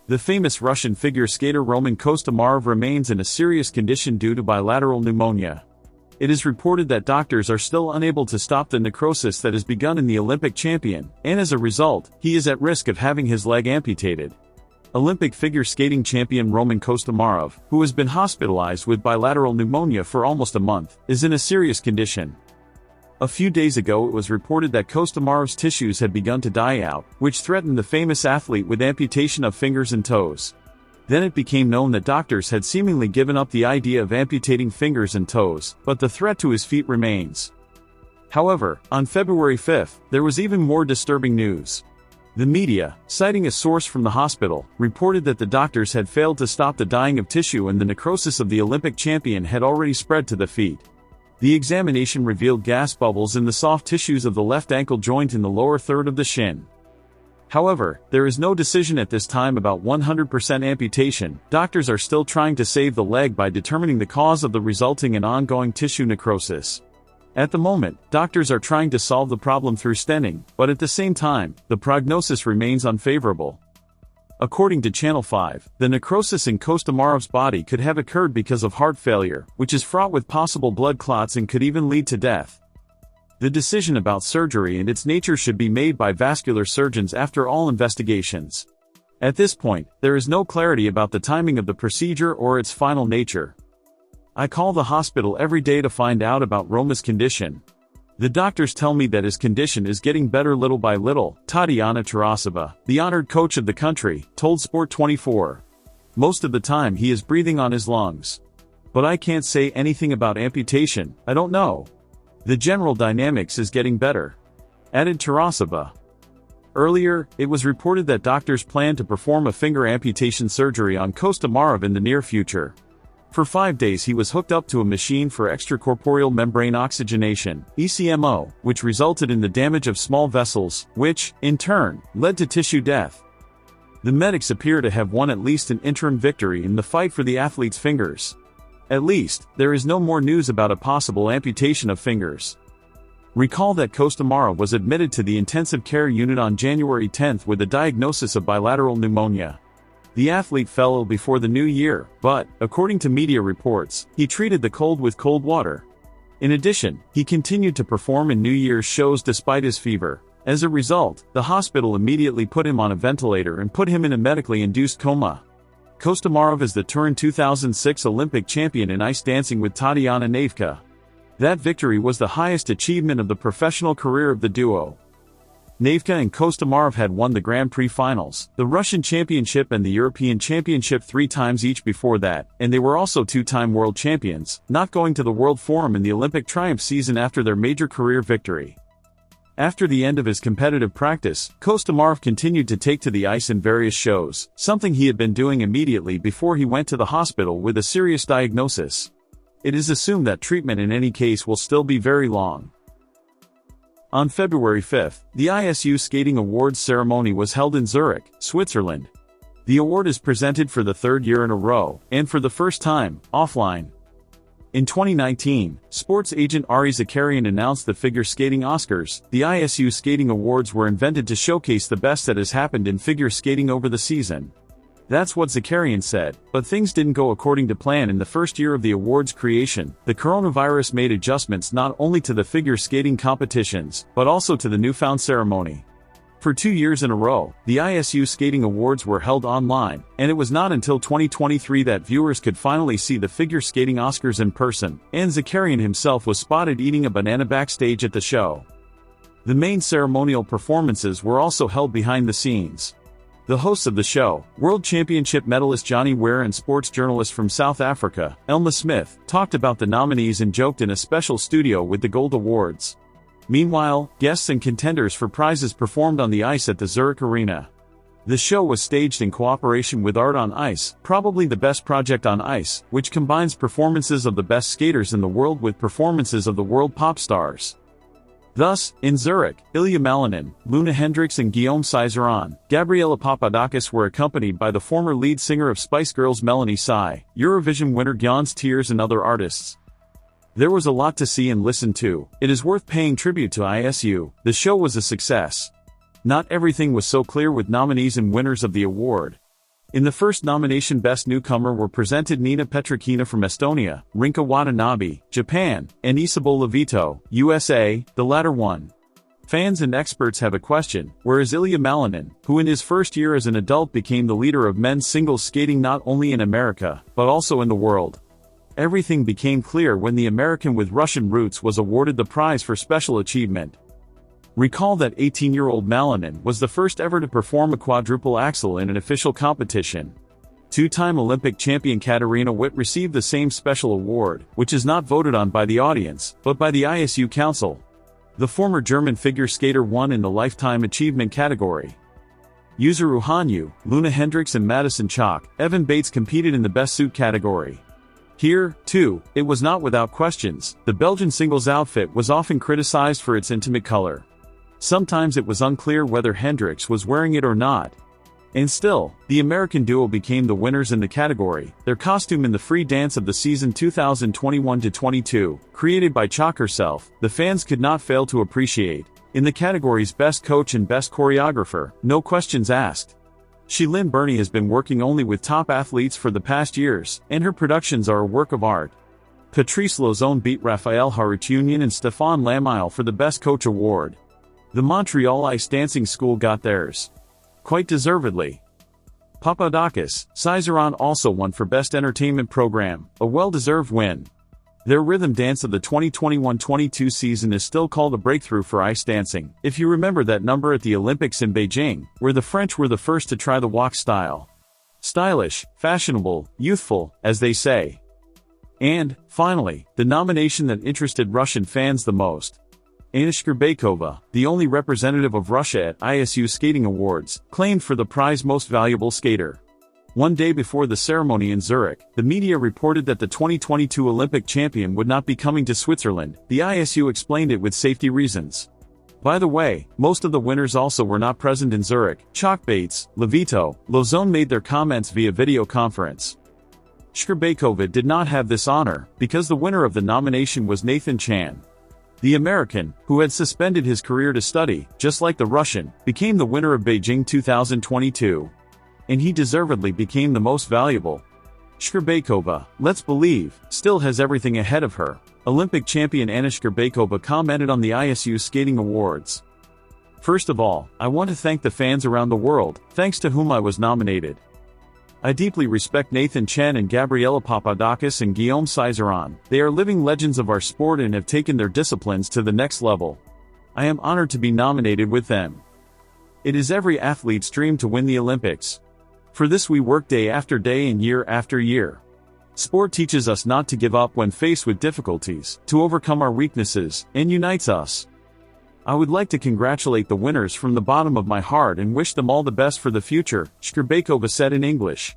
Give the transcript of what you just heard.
The famous Russian figure skater Roman Kostomarov remains in a serious condition due to bilateral pneumonia. It is reported that doctors are still unable to stop the necrosis that has begun in the Olympic champion, and as a result, he is at risk of having his leg amputated. Olympic figure skating champion Roman Kostomarov, who has been hospitalized with bilateral pneumonia for almost a month, is in a serious condition. A few days ago it was reported that Kostomarov's tissues had begun to die out, which threatened the famous athlete with amputation of fingers and toes. Then it became known that doctors had seemingly given up the idea of amputating fingers and toes, but the threat to his feet remains. However, on February 5th, there was even more disturbing news. The media, citing a source from the hospital, reported that the doctors had failed to stop the dying of tissue and the necrosis of the Olympic champion had already spread to the feet. The examination revealed gas bubbles in the soft tissues of the left ankle joint in the lower third of the shin. However, there is no decision at this time about 100% amputation. Doctors are still trying to save the leg by determining the cause of the resulting and ongoing tissue necrosis. At the moment, doctors are trying to solve the problem through stenting, but at the same time, the prognosis remains unfavorable. According to Channel 5, the necrosis in Kostomarov's body could have occurred because of heart failure, which is fraught with possible blood clots and could even lead to death. The decision about surgery and its nature should be made by vascular surgeons after all investigations. At this point, there is no clarity about the timing of the procedure or its final nature. I call the hospital every day to find out about Roma's condition. The doctors tell me that his condition is getting better little by little, Tatiana Tarasova, the honored coach of the country, told Sport 24. Most of the time he is breathing on his lungs. But I can't say anything about amputation, I don't know. The general dynamics is getting better, added Tarasova. Earlier, it was reported that doctors plan to perform a finger amputation surgery on Kostomarov in the near future. For 5 days he was hooked up to a machine for extracorporeal membrane oxygenation, ECMO, which resulted in the damage of small vessels, which, in turn, led to tissue death. The medics appear to have won at least an interim victory in the fight for the athlete's fingers. At least, there is no more news about a possible amputation of fingers. Recall that Kostomarov was admitted to the intensive care unit on January 10 with a diagnosis of bilateral pneumonia. The athlete fell ill before the new year, but, according to media reports, he treated the cold with cold water. In addition, he continued to perform in New Year's shows despite his fever. As a result, the hospital immediately put him on a ventilator and put him in a medically induced coma. Kostomarov is the Turin 2006 Olympic champion in ice dancing with Tatiana Navka. That victory was the highest achievement of the professional career of the duo. Navka and Kostomarov had won the Grand Prix finals, the Russian Championship and the European Championship 3 times each before that, and they were also 2-time world champions, not going to the World Forum in the Olympic triumph season after their major career victory. After the end of his competitive practice, Kostomarov continued to take to the ice in various shows, something he had been doing immediately before he went to the hospital with a serious diagnosis. It is assumed that treatment in any case will still be very long. On February 5th, the ISU Skating Awards ceremony was held in Zurich, Switzerland. The award is presented for the 3rd year in a row, and for the first time, offline. In 2019, sports agent Ari Zakarian announced the Figure Skating Oscars. The ISU Skating Awards were invented to showcase the best that has happened in figure skating over the season. That's what Zakarian said, but things didn't go according to plan in the first year of the awards' creation. The coronavirus made adjustments not only to the figure skating competitions, but also to the newfound ceremony. For 2 years in a row, the ISU Skating Awards were held online, and it was not until 2023 that viewers could finally see the Figure Skating Oscars in person, and Zakarian himself was spotted eating a banana backstage at the show. The main ceremonial performances were also held behind the scenes. The hosts of the show, World Championship medalist Johnny Ware and sports journalist from South Africa, Elma Smith, talked about the nominees and joked in a special studio with the Gold Awards. Meanwhile, guests and contenders for prizes performed on the ice at the Zurich Arena. The show was staged in cooperation with Art on Ice, probably the best project on ice, which combines performances of the best skaters in the world with performances of the world pop stars. Thus, in Zurich, Ilya Malinin, Luna Hendricks and Guillaume Cizeron, Gabriela Papadakis were accompanied by the former lead singer of Spice Girls Melanie Sy, Eurovision winner Gyan's Tears and other artists. There was a lot to see and listen to. It is worth paying tribute to ISU. The show was a success. Not everything was so clear with nominees and winners of the award. In the first nomination, Best Newcomer were presented Nina Petrakina from Estonia, Rinka Watanabe, Japan, and Isabel Levito, USA, the latter won. Fans and experts have a question: where is Ilya Malinin, who in his first year as an adult became the leader of men's singles skating not only in America, but also in the world? Everything became clear when the American with Russian roots was awarded the prize for special achievement. Recall that 18-year-old Malinin was the first ever to perform a quadruple axel in an official competition. Two-time Olympic champion Katarina Witt received the same special award, which is not voted on by the audience, but by the ISU Council. The former German figure skater won in the Lifetime Achievement category. Yuzuru Hanyu, Luna Hendricks and Madison Chock, Evan Bates competed in the Best Suit category. Here, too, it was not without questions. The Belgian singles outfit was often criticized for its intimate color. Sometimes it was unclear whether Hendricks was wearing it or not. And still, the American duo became the winners in the category. Their costume in the free dance of the season 2021-22, created by Chock herself, the fans could not fail to appreciate. In the categories Best Coach and Best Choreographer, no questions asked. Shi-Lin Burney has been working only with top athletes for the past years, and her productions are a work of art. Patrice Lauzon beat Raphael Harutyunian and Stéphane Lamille for the Best Coach award. The Montreal Ice Dancing School got theirs. Quite deservedly. Papadakis, Cizeron also won for Best Entertainment Program, a well-deserved win. Their rhythm dance of the 2021-22 season is still called a breakthrough for ice dancing, if you remember that number at the Olympics in Beijing, where the French were the first to try the walk style. Stylish, fashionable, youthful, as they say. And, finally, the nomination that interested Russian fans the most. Anna Shcherbakova, the only representative of Russia at ISU Skating Awards, claimed for the prize Most Valuable Skater. One day before the ceremony in Zurich, the media reported that the 2022 Olympic champion would not be coming to Switzerland. The ISU explained it with safety reasons. By the way, most of the winners also were not present in Zurich. Chock, Bates, Levito, Lauzon made their comments via video conference. Shcherbakova did not have this honor, because the winner of the nomination was Nathan Chen. The American, who had suspended his career to study, just like the Russian, became the winner of Beijing 2022. And he deservedly became the most valuable. Shcherbakova, let's believe, still has everything ahead of her. Olympic champion Anna Shcherbakova commented on the ISU Skating Awards. First of all, I want to thank the fans around the world, thanks to whom I was nominated. I deeply respect Nathan Chen and Gabriela Papadakis and Guillaume Cizeron. They are living legends of our sport and have taken their disciplines to the next level. I am honored to be nominated with them. It is every athlete's dream to win the Olympics. For this we work day after day and year after year. Sport teaches us not to give up when faced with difficulties, to overcome our weaknesses, and unites us. I would like to congratulate the winners from the bottom of my heart and wish them all the best for the future, Shcherbakova said in English.